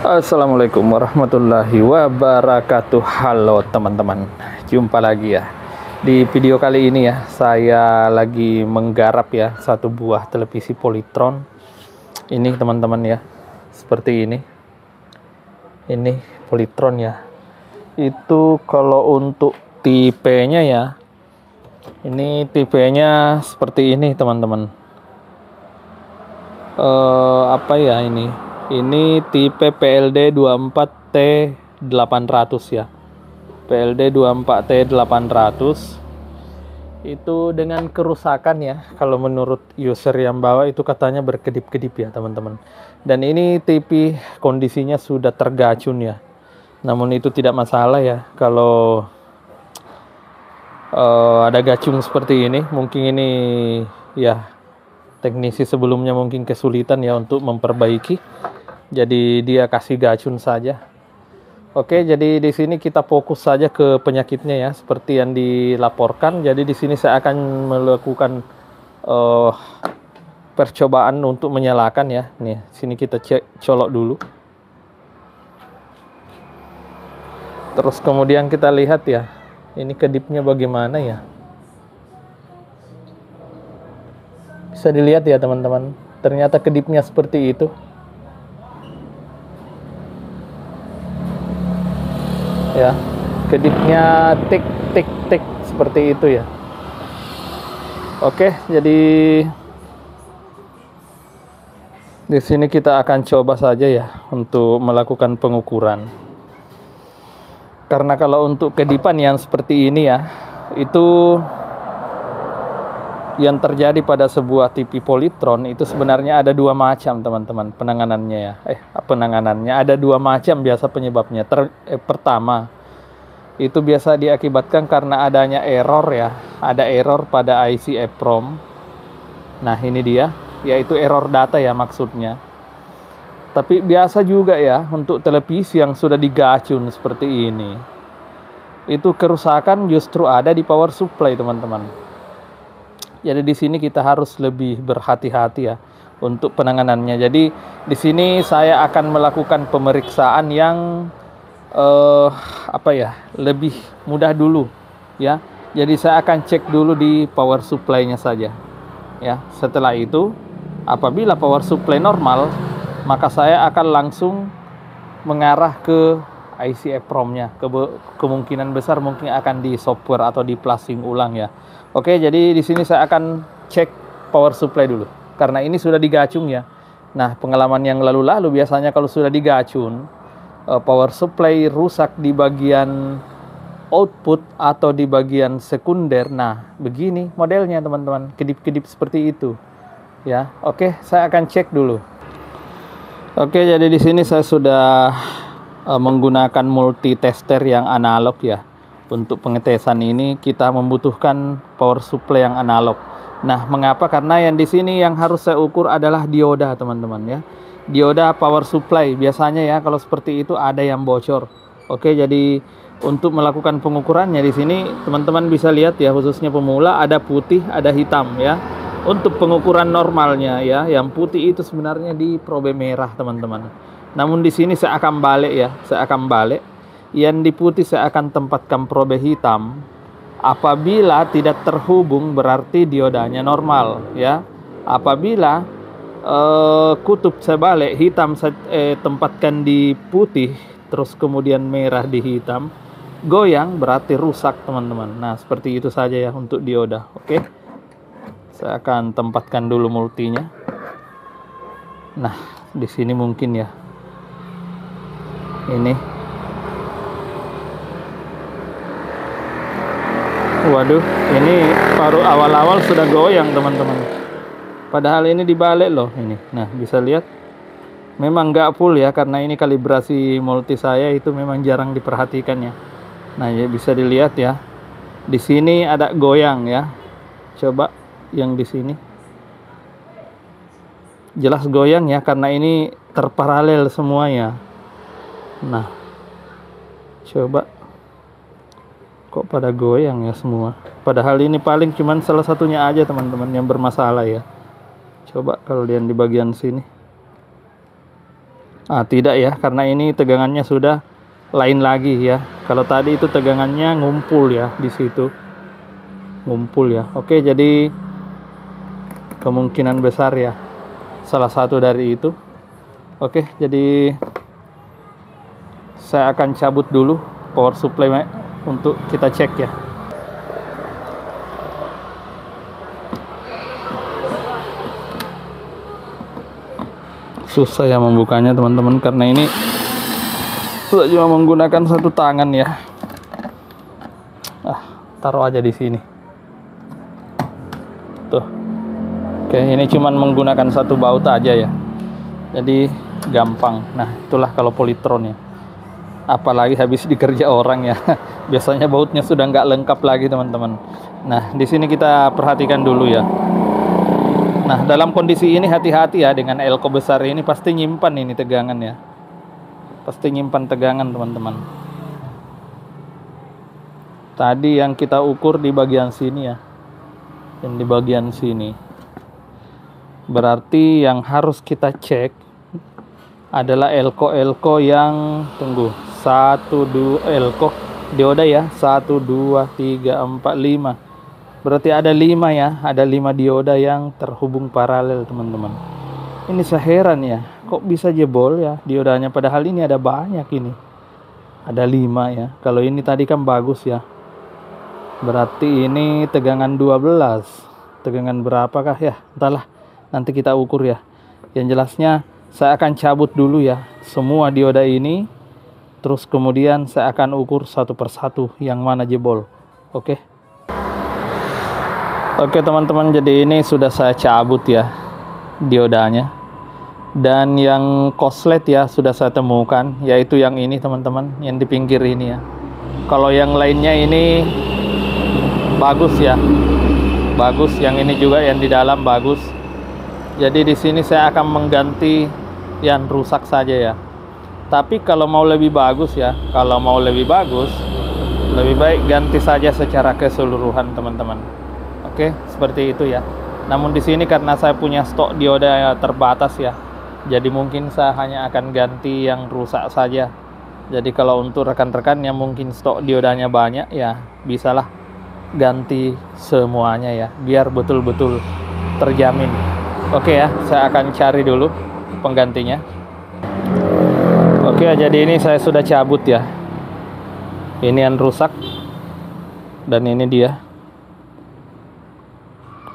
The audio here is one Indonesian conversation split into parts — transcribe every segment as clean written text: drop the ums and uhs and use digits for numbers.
Assalamualaikum warahmatullahi wabarakatuh. Halo teman-teman, jumpa lagi ya. Di video kali ini ya, saya lagi menggarap ya satu buah televisi Polytron. Ini teman-teman ya, seperti ini. Ini Polytron ya. Itu kalau untuk tipenya ya, ini tipenya seperti ini teman-teman. Apa ya ini? Ini tipe PLD 24T800 ya. PLD 24T800 itu dengan kerusakan ya. Kalau menurut user yang bawa itu katanya berkedip-kedip ya teman-teman. Dan ini TV kondisinya sudah tergacun ya. Namun itu tidak masalah ya. Kalau ada gacung seperti ini, mungkin ini ya teknisi sebelumnya mungkin kesulitan ya untuk memperbaiki, jadi dia kasih gacun saja. Oke, jadi di sini kita fokus saja ke penyakitnya ya, seperti yang dilaporkan. Jadi di sini saya akan melakukan percobaan untuk menyalakan ya. Nih, sini kita colok dulu. Terus kemudian kita lihat ya, ini kedipnya bagaimana ya. Bisa dilihat ya teman-teman, ternyata kedipnya seperti itu ya, kedipnya tik tik tik seperti itu ya. Oke, jadi di sini kita akan coba saja ya untuk melakukan pengukuran, karena kalau untuk kedipan yang seperti ini ya, itu yang terjadi pada sebuah TV Polytron itu sebenarnya ada dua macam teman-teman penanganannya ya. Penanganannya ada dua macam biasa penyebabnya. Pertama, itu biasa diakibatkan karena adanya error ya. Ada error pada IC EEPROM. Nah ini dia, yaitu error data ya maksudnya. Tapi biasa juga ya untuk televisi yang sudah digacun seperti ini, itu kerusakan justru ada di power supply teman-teman. Jadi di sini kita harus lebih berhati-hati ya untuk penanganannya. Jadi di sini saya akan melakukan pemeriksaan yang lebih mudah dulu ya. Jadi saya akan cek dulu di power supply-nya saja ya. Setelah itu apabila power supply normal, maka saya akan langsung mengarah ke IC EEPROM-nya. Kemungkinan besar mungkin akan di software atau di flushing ulang ya. Oke, jadi di sini saya akan cek power supply dulu, karena ini sudah digacung ya. Nah, pengalaman yang lalu-lalu biasanya kalau sudah digacung, power supply rusak di bagian output atau di bagian sekunder. Nah, begini modelnya teman-teman, kedip-kedip seperti itu. Ya, oke, saya akan cek dulu. Oke, jadi di sini saya sudah menggunakan multitester yang analog ya. Untuk pengetesan ini kita membutuhkan power supply yang analog. Nah, mengapa? Karena yang di sini yang harus saya ukur adalah dioda, teman-teman ya. Dioda power supply biasanya ya kalau seperti itu ada yang bocor. Oke, jadi untuk melakukan pengukurannya di sini teman-teman bisa lihat ya, khususnya pemula ada putih, ada hitam ya. Untuk pengukuran normalnya ya, yang putih itu sebenarnya di probe merah, teman-teman. Namun di sini saya akan balik ya, saya akan balik. Yang di putih saya akan tempatkan probe hitam. Apabila tidak terhubung berarti diodanya normal ya. Apabila kutub saya balik, hitam saya tempatkan di putih, terus kemudian merah di hitam, goyang berarti rusak teman-teman. Nah seperti itu saja ya untuk dioda. Oke, saya akan tempatkan dulu multinya. Nah di sini mungkin ya, ini. Waduh, ini baru awal-awal sudah goyang teman-teman. Padahal ini dibalik loh ini. Nah bisa lihat, memang nggak full ya, karena ini kalibrasi multi saya itu memang jarang diperhatikan ya. Nah ya bisa dilihat ya, di sini ada goyang ya. Coba yang di sini, jelas goyang ya, karena ini terparalel semuanya. Nah coba, kok pada goyang ya semua. Padahal ini paling cuman salah satunya aja teman-teman yang bermasalah ya. Coba kalau lihat di bagian sini. Tidak ya, karena ini tegangannya sudah lain lagi ya. Kalau tadi itu tegangannya ngumpul ya di situ. Ngumpul ya. Oke, jadi kemungkinan besar ya salah satu dari itu. Oke, jadi saya akan cabut dulu power supply untuk kita cek ya. Susah ya membukanya teman-teman, karena ini sudah cuma menggunakan satu tangan ya. Taruh aja di sini tuh. Oke, ini cuman menggunakan satu baut aja ya, jadi gampang. Nah, itulah kalau polytron ya, apalagi habis dikerja orang ya. Biasanya bautnya sudah nggak lengkap lagi teman-teman. Nah, di sini kita perhatikan dulu ya. Nah, dalam kondisi ini hati-hati ya, dengan elko besar ini pasti nyimpan ini tegangan ya. Pasti nyimpan tegangan teman-teman. Tadi yang kita ukur di bagian sini ya. Yang di bagian sini. Berarti yang harus kita cek adalah elko yang, tunggu, 1, 2 elko dioda ya. 1, 2, 3, 4, 5. Berarti ada 5 ya, ada 5 dioda yang terhubung paralel teman-teman. Ini saya heran ya, kok bisa jebol ya diodanya, padahal ini ada banyak ini. Ada 5 ya, kalau ini tadi kan bagus ya. Berarti ini tegangan 12. Tegangan berapakah ya, entahlah, nanti kita ukur ya. Yang jelasnya saya akan cabut dulu ya semua dioda ini. Terus kemudian saya akan ukur satu persatu yang mana jebol. Oke. Oke teman-teman, jadi ini sudah saya cabut ya diodanya. Dan yang korslet ya sudah saya temukan, yaitu yang ini teman-teman, yang di pinggir ini ya. Kalau yang lainnya ini bagus ya. Bagus, yang ini juga yang di dalam bagus. Jadi di sini saya akan mengganti yang rusak saja ya. Tapi kalau mau lebih bagus ya, kalau mau lebih bagus, lebih baik ganti saja secara keseluruhan teman-teman. Oke, seperti itu ya. Namun di sini karena saya punya stok dioda terbatas ya, jadi mungkin saya hanya akan ganti yang rusak saja. Jadi kalau untuk rekan-rekan yang mungkin stok diodanya banyak ya, bisalah ganti semuanya ya, biar betul-betul terjamin. Oke ya, saya akan cari dulu penggantinya. Oke, jadi ini saya sudah cabut ya. Ini yang rusak dan ini dia.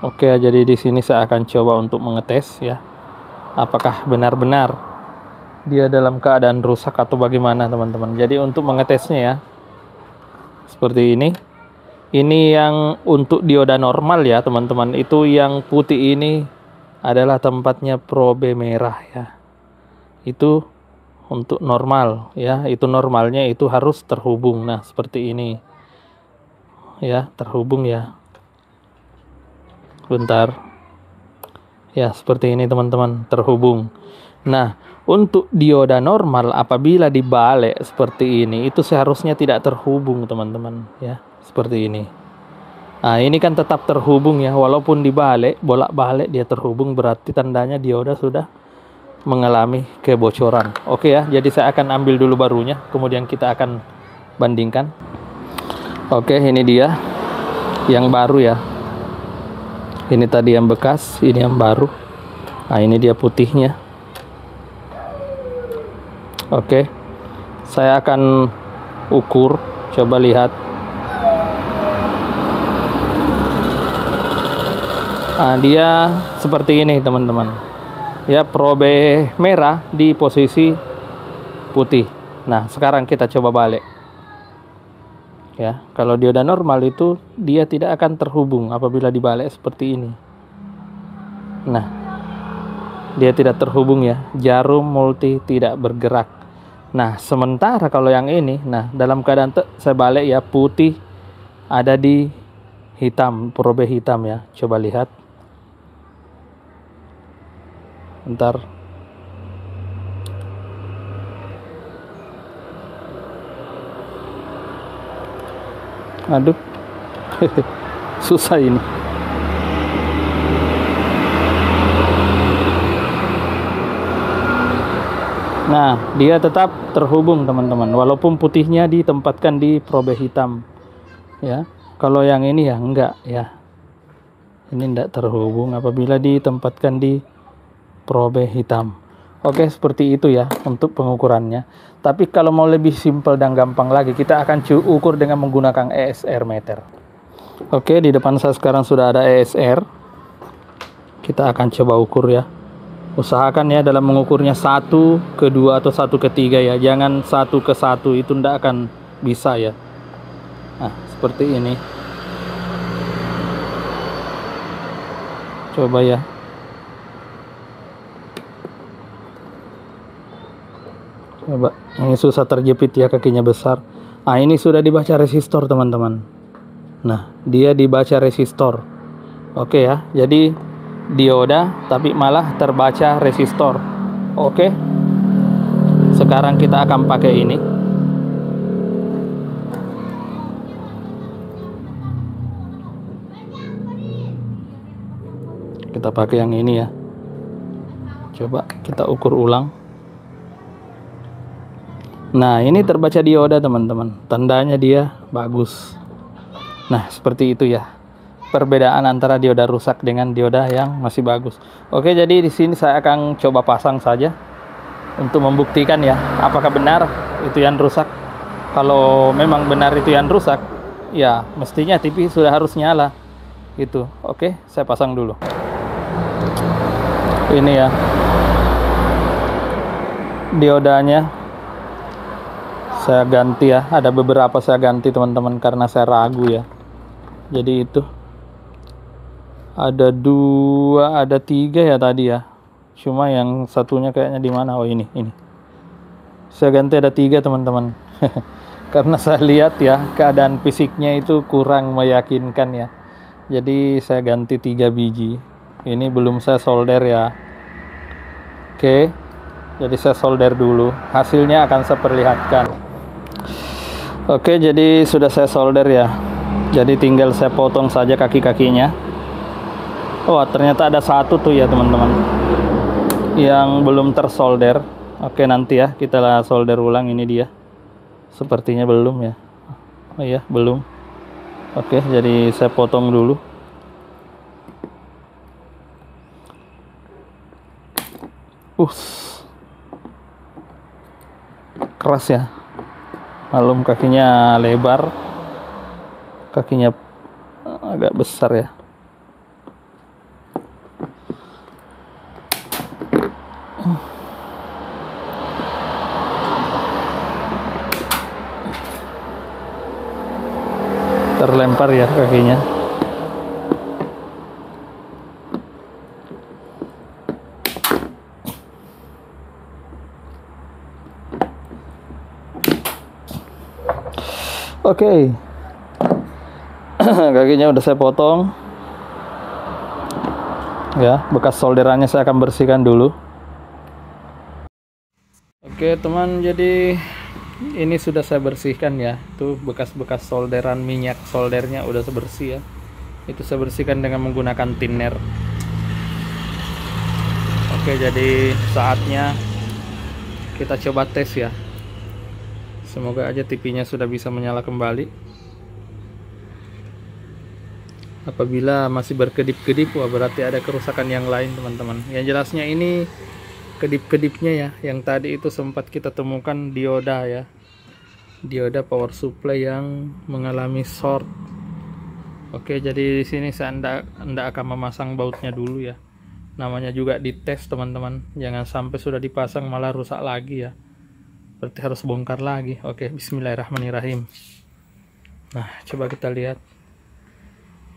Oke, jadi di sini saya akan coba untuk mengetes ya, apakah benar-benar dia dalam keadaan rusak atau bagaimana teman-teman. Jadi untuk mengetesnya ya, seperti ini. Ini yang untuk dioda normal ya teman-teman. Itu yang putih ini adalah tempatnya probe merah ya. Itu untuk normal ya. Itu normalnya itu harus terhubung. Nah seperti ini ya, terhubung ya. Bentar ya, seperti ini teman-teman, terhubung. Nah untuk dioda normal apabila dibalik seperti ini, itu seharusnya tidak terhubung teman-teman ya, seperti ini. Nah ini kan tetap terhubung ya, walaupun dibalik, bolak-balik dia terhubung, berarti tandanya dioda sudah mengalami kebocoran. Oke ya, jadi saya akan ambil dulu barunya, kemudian kita akan bandingkan. Oke, ini dia yang baru ya. Ini tadi yang bekas, ini yang baru. Nah ini dia putihnya. Oke, saya akan ukur, coba lihat. Nah dia seperti ini teman-teman ya, probe merah di posisi putih. Nah sekarang kita coba balik ya. Kalau dioda normal itu dia tidak akan terhubung apabila dibalik seperti ini. Nah dia tidak terhubung ya, jarum multi tidak bergerak. Nah sementara kalau yang ini, nah dalam keadaan saya balik ya, putih ada di hitam, probe hitam ya. Coba lihat, bentar. Aduh susah ini. Nah, dia tetap terhubung teman-teman, walaupun putihnya ditempatkan di probe hitam ya. Kalau yang ini ya enggak ya, ini enggak terhubung apabila ditempatkan di probe hitam. Oke, seperti itu ya untuk pengukurannya. Tapi kalau mau lebih simpel dan gampang lagi, kita akan ukur dengan menggunakan ESR meter. Oke, di depan saya sekarang sudah ada ESR. Kita akan coba ukur ya. Usahakan ya dalam mengukurnya 1:2 atau 1:3 ya. Jangan 1:1, itu tidak akan bisa ya. Nah, seperti ini. Coba ya. Coba, ini susah terjepit ya, kakinya besar. Nah, ini sudah dibaca resistor teman-teman. Nah, dia dibaca resistor. Oke ya, jadi dioda tapi malah terbaca resistor. Oke, sekarang kita akan pakai ini. Kita pakai yang ini ya. Coba kita ukur ulang. Nah, ini terbaca dioda teman-teman, tandanya dia bagus. Nah, seperti itu ya perbedaan antara dioda rusak dengan dioda yang masih bagus. Oke, jadi di sini saya akan coba pasang saja untuk membuktikan ya apakah benar itu yang rusak. Kalau memang benar itu yang rusak, ya mestinya TV sudah harus nyala gitu. Oke, saya pasang dulu. Ini ya diodanya saya ganti ya, ada beberapa saya ganti teman-teman karena saya ragu ya. Jadi itu ada 2, ada 3 ya tadi ya, cuma yang satunya kayaknya di mana. Oh, ini saya ganti, ada 3 teman-teman. Karena saya lihat ya keadaan fisiknya itu kurang meyakinkan ya, jadi saya ganti 3 biji. Ini belum saya solder ya. Oke, jadi saya solder dulu, hasilnya akan saya perlihatkan. Oke, jadi sudah saya solder ya. Jadi tinggal saya potong saja kaki-kakinya. Oh, ternyata ada satu tuh ya teman-teman yang belum tersolder. Oke, nanti ya kita solder ulang. Ini dia. Sepertinya belum ya. Oh iya, belum. Oke, jadi saya potong dulu. Keras ya. Malum kakinya lebar, kakinya agak besar ya. Terlempar ya kakinya. Oke. Kakinya udah saya potong. Ya, bekas solderannya saya akan bersihkan dulu. Oke, teman, jadi ini sudah saya bersihkan ya. Tuh bekas-bekas solderan minyak soldernya udah saya bersih ya. Itu saya bersihkan dengan menggunakan thinner. Oke, jadi saatnya kita coba tes ya. Semoga aja TV-nya sudah bisa menyala kembali. Apabila masih berkedip-kedip, wah berarti ada kerusakan yang lain teman-teman. Yang jelasnya ini kedip-kedipnya ya, yang tadi itu sempat kita temukan dioda ya, dioda power supply yang mengalami short. Oke, jadi di sini saya anda akan memasang bautnya dulu ya. Namanya juga dites teman-teman, jangan sampai sudah dipasang malah rusak lagi ya. Berarti harus bongkar lagi. Oke, bismillahirrahmanirrahim. Nah, coba kita lihat.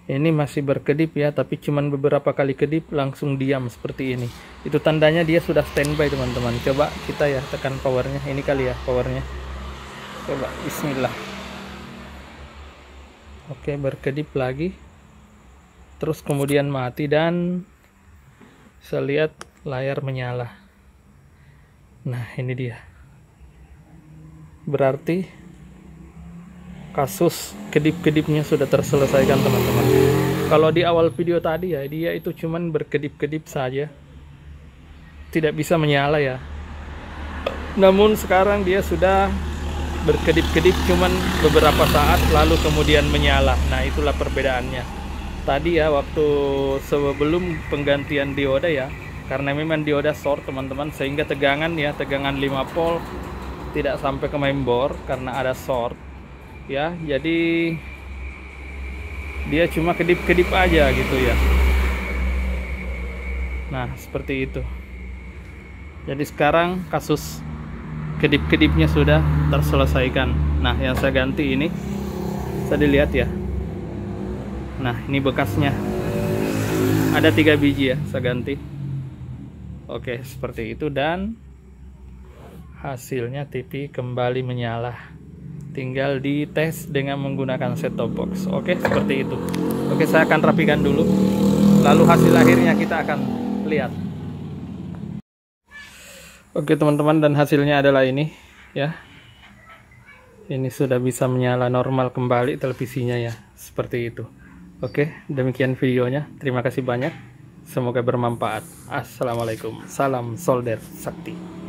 Ini masih berkedip ya, tapi cuman beberapa kali kedip langsung diam seperti ini. Itu tandanya dia sudah standby teman-teman. Coba kita ya tekan powernya. Ini kali ya powernya. Coba, bismillah. Oke, berkedip lagi. Terus kemudian mati dan saya lihat layar menyala. Nah, ini dia. Berarti kasus kedip-kedipnya sudah terselesaikan teman-teman. Kalau di awal video tadi ya, dia itu cuman berkedip-kedip saja, tidak bisa menyala ya. Namun sekarang dia sudah berkedip-kedip cuman beberapa saat lalu kemudian menyala. Nah, itulah perbedaannya. Tadi ya waktu sebelum penggantian dioda ya, karena memang dioda short teman-teman, sehingga tegangan 5 volt tidak sampai ke mainboard karena ada short ya. Jadi dia cuma kedip-kedip aja gitu ya. Nah, seperti itu. Jadi sekarang kasus kedip-kedipnya sudah terselesaikan. Nah, yang saya ganti ini, bisa dilihat ya. Nah, ini bekasnya. Ada 3 biji ya, saya ganti. Oke, seperti itu, dan hasilnya TV kembali menyala. Tinggal dites dengan menggunakan set-top box. Oke, seperti itu. Oke, saya akan rapikan dulu. Lalu hasil akhirnya kita akan lihat. Oke teman-teman, dan hasilnya adalah ini ya. Ini sudah bisa menyala normal kembali televisinya ya, seperti itu. Oke, demikian videonya. Terima kasih banyak. Semoga bermanfaat. Assalamualaikum. Salam solder sakti.